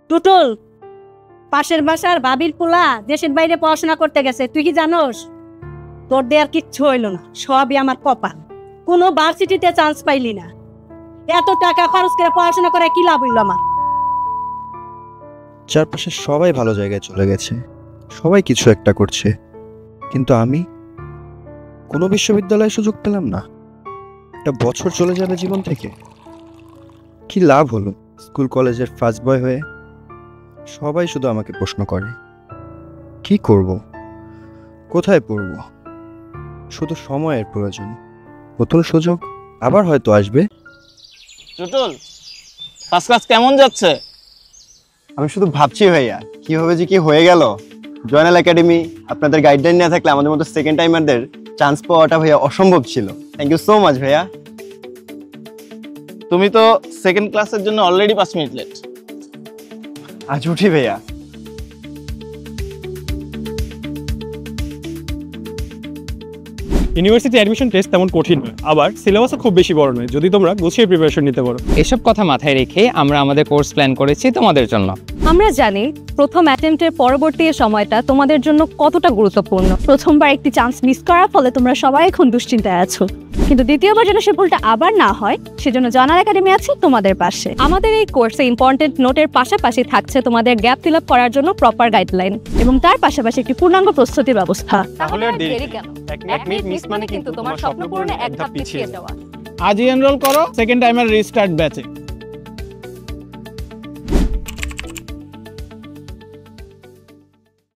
টুটুল, পাশের বাসার ভাবির পোলা দেশের বাইরে পড়াশোনা করতে গেছে, তুই কি জানোস? তোর দেয়ার কিচ্ছু হইল না, সবই আমার কপাল। কোনো ভার্সিটিতে চান্স পাইলি না, এত টাকা খরচ করে পড়াশোনা করে কি লাভ হইল আমার? চারপাশে সবাই ভালো জায়গায় চলে গেছে, সবাই কিছু একটা করছে, কিন্তু আমি কোনো বিশ্ববিদ্যালয়ে সুযোগ পেলাম না। একটা বছর চলে যাবে জীবন থেকে, কি লাভ হলো? স্কুল কলেজের ফার্স্ট বয় হয়ে সবাই শুধু আমাকে প্রশ্ন করে, কি করব, কোথায় পড়ব? শুধু সময়ের প্রয়োজন, নতুন সুযোগ আবার হয়তো আসবে। টুটুল, ফার্স্ট ক্লাস কেমন যাচ্ছে? আমি শুধু ভাবছি ভাইয়া, কিভাবে যে কি হয়ে গেল। জয়নাল একাডেমি আপনাদের গাইডলাইন না থাকলে আমাদের মতো সেকেন্ড টাইমারদের চান্স পাওয়াটা ভাইয়া অসম্ভব ছিল। থ্যাংক ইউ সো মাচ ভাইয়া। তুমি তো সেকেন্ড ক্লাসের জন্য অলরেডি 5 মিনিট লেট। আজ উঠি ভাইয়া। ইউনিভার্সিটি অ্যাডমিশন টেস্ট তেমন কঠিন নয়, আবার সিলেবাসও খুব বেশি বড় নয় যদি তোমরা গুছিয়ে প্রিপারেশন নিতে পারো। এসব কথা মাথায় রেখে আমরা আমাদের কোর্স প্ল্যান করেছি তোমাদের জন্য। আমরা জানি প্রথম অ্যাটেম্পটের পরবর্তী সময়টা তোমাদের জন্য কতটা গুরুত্বপূর্ণ। প্রথমবার একটি চান্স মিস করার ফলে তোমরা সবাই এখন দুশ্চিন্তায় আছো, কিন্তু দ্বিতীয়বার যেন সে ভুলটা আবার না হয় সেজন্য জয়নাল একাডেমি আছে তোমাদের পাশে। আমাদের এই কোর্সে ইম্পর্টেন্ট নোটের পাশাপাশি থাকছে তোমাদের গ্যাপ ফিল আপ করার জন্য প্রপার গাইডলাইন এবং তার পাশাপাশি একটি পূর্ণাঙ্গ প্রস্তুতির ব্যবস্থা। তাহলে আর দেরি কেন? এক মিনিট মিস মানে কিন্তু তোমার স্বপ্ন পূরণে এক ধাপ পিছিয়ে যাওয়া। আজই এনরোল করো সেকেন্ড টাইমার রিস্টার্ট ব্যাচে।